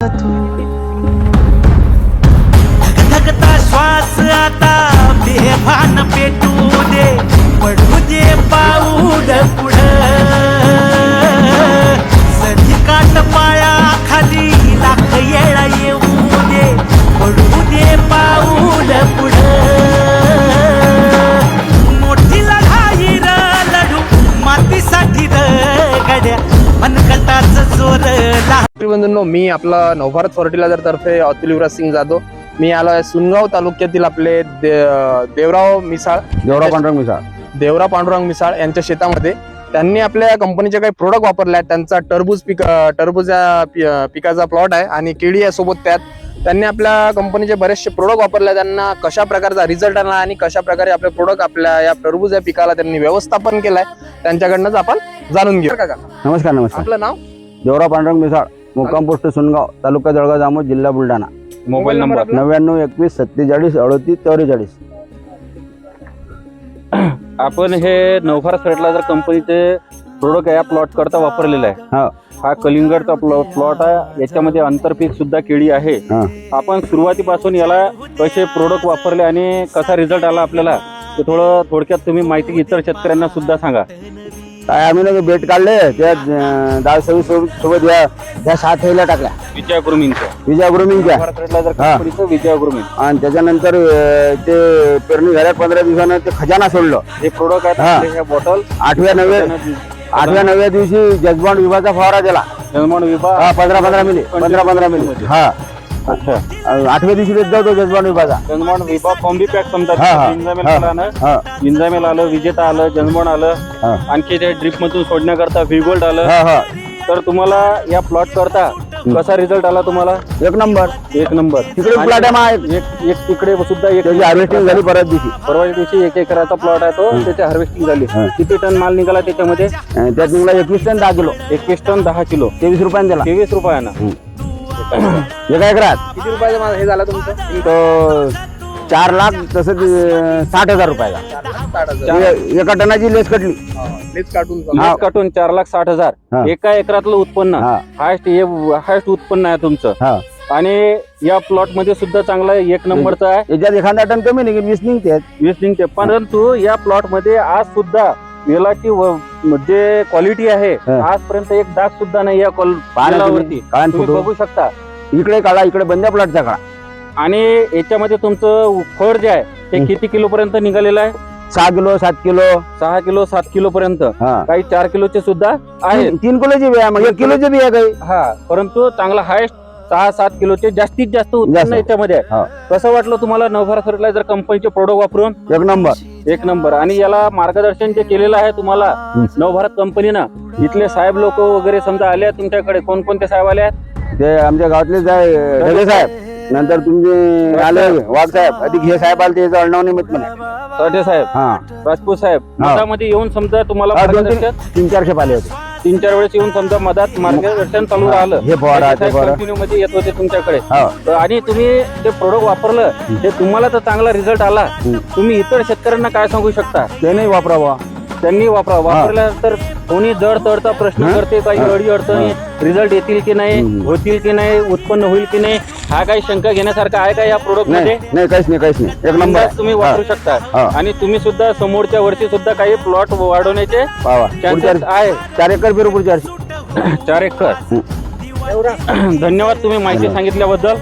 धगधगता श्वास आता बेभान पेटू दे, पडू दे पाऊल पुढं, सधी काट पाया खाली लाख येळा येऊ दे, पडू दे पाऊल पुढं, मोठी लढाई र लढू मातीसाठी र गड्या, मनकटाच जोर ला. बंधूंनो, मी आपला नवभारत फर्टिलायझर तर्फे अतुल युवराज सिंग जाधव. मी आलो आहे सुनगाव तालुक्यातील आपले देवराव पांडुरंग मिसाळ यांच्या शेतामध्ये. त्यांनी आपल्या कंपनीचे काही प्रोडक्ट वापरले आहेत. त्यांचा टरबूज या पिकाचा प्लॉट आहे आणि केळी आहे सोबत. त्यात त्यांनी आपल्या कंपनीचे बरेचसे प्रोडक्ट वापरले. त्यांना कशा प्रकारचा रिझल्ट आला आणि कशा प्रकारे आपले प्रोडक्ट आपल्या या टरबूज या पिकाला त्यांनी व्यवस्थापन केलंय त्यांच्याकडनंच आपण जाणून घेऊ. नमस्कार. आपलं नाव? देवराव पांडुरंग मिसाळ, मुक्काम पोस्ट सुनगाव, तालुका जळगाव जामोद, जिल्हा बुलढाणा. Mobile number? 9921474744. आपण हे नवभारत फर्टिलायझर कंपनीचे प्रोडक्ट या प्लॉट करता वापरलेला आहे. हा कलिंगडचा प्लॉट आहे. याच्यामध्ये आंतरपीक सुद्धा केळी आहे. आपण सुरुवातीपासून याला कसे प्रोडक्ट वापरले आणि कसा रिझल्ट आला आपल्याला ते थोडं थोडक्यात तुम्ही माहिती इतर शेतकऱ्यांना सुद्धा सांगा. काय आम्ही ना बेट काढले त्या डाळ सोबत या 7 थैल्या टाकल्या विजय ग्रुमिंगच्या फर्टिलायझर कंपनीचं विजय ग्रुमिंग. आणि त्याच्यानंतर ते पेरणी झाल्या 15 दिवसानं ते खजाना सोडलं. हे प्रोडक्ट आहे. हे बॉटल 8व्या-9व्या दिवशी जजबान विभागाचा फवारा दिला. जजमान विभाग 15 मिली. हा, अच्छा. 8व्या दिवशी देत जातो जजबान विभागा. जजमान विभाग कॉम्बी पॅक समजा. इंजामेल आलं, विजेता आलं, जजमान आलं, आणखी ते ड्रिप मधून सोडण्याकरता व्हीगोल्ड आलं. तर तुम्हाला या प्लॉट करता कसा रिझल्ट आला तुम्हाला? एक नंबर. तिकडे प्लॉट आहे. एक तिकडे सुद्धा एक हार्वेस्टिंग झाली परवा दिवशी. 1 एकराचा प्लॉट आहे तो. त्याची हार्वेस्टिंग झाली. किती टन माल निघाला त्याच्यामध्ये? त्यात निघाला 21 टन 10 किलो. 21 ton 10 kilo. 23 रुपयाने दिला. 23 रुपयानं. एका एकरात किती रुपयाचा माल हे झाला तुमचं? तो 4 लाख तसं 60,000 रुपयाला. एका टनाची लेस कटली. लेस काढून काटून 4,60,000 एका एकरातलं उत्पन्न. हायस्ट उत्पन्न आहे तुमचं. आणि या प्लॉट मध्ये सुद्धा चांगला 1 नंबरचा आहे. याच्यात एखादा टन कमी निघेल, 20 निघते. परंतु या प्लॉट मध्ये आज सुद्धा वेलाची जे क्वालिटी आहे आजपर्यंत एक डाग सुद्धा नाही या पानावरती. तुम्ही बघू शकता. इकडे काढा, इकडे बंद्या प्लॉटचा काढा. आणि याच्यामध्ये तुमचं फळ जे आहे ते किती किलो पर्यंत निघालेलं आहे? 6 किलो 7 किलो 6 किलो 7 किलो पर्यंत. काही 4 किलोचे सुद्धा आहे. 3 किलोचे बी आहे, मग 1 किलोचे बी आहे काही. परंतु चांगला हायस्ट 6-7 किलोचे जास्तीत जास्त उत्पन्न याच्यामध्ये आहे. कसं वाटलं तुम्हाला नवभारत फर्टिलायझर कंपनीचे प्रोडक्ट वापरून? एक नंबर. आणि याला मार्गदर्शन जे केलेलं आहे तुम्हाला नवभारत कंपनीनं, इथले साहेब लोक वगैरे समजा आले तुमच्याकडे? कोणकोणते साहेब आले आहेत? ते आमच्या गावातलेच आहे, ढगे साहेब. नंतर तुमचे आले वाघ साहेब, अधिक हे साहेब आले. त्याचं अडनाव नाही माहित मला. साठे साहेब, राजपूत साहेब मधामध्ये येऊन समजा तुम्हाला 3-4 खेप आले होते. 3-4 वेळेस येऊन समजा मधात मार्गदर्शन चालू राहिलं. कंटिन्यू मध्ये येत होते तुमच्याकडे. आणि तुम्ही ते प्रोडक्ट वापरलं, ते तुम्हाला तर चांगला रिझल्ट आला. तुम्ही इतर शेतकऱ्यांना काय सांगू शकता? ते नाही वापरावा. त्यांनी वापरल्यानंतर कोणी जड तडचा प्रश्न करते, काही अडी अडचणी रिझल्ट येतील की नाही, होतील की नाही, उत्पन्न होईल की नाही, हा काही शंका घेण्यासारखा आहे का या प्रोडक्ट मध्ये? नाही, काहीच नाही. एक नंबर तुम्ही वापरू शकता. आणि तुम्ही सुद्धा समोरच्या वर्षी सुद्धा काही प्लॉट वाढवण्याचे चान्सेस आहे. 4 एकर पेरू पुढच्या वर्षी. 4 एकर. धन्यवाद तुम्ही माहिती सांगितल्याबद्दल.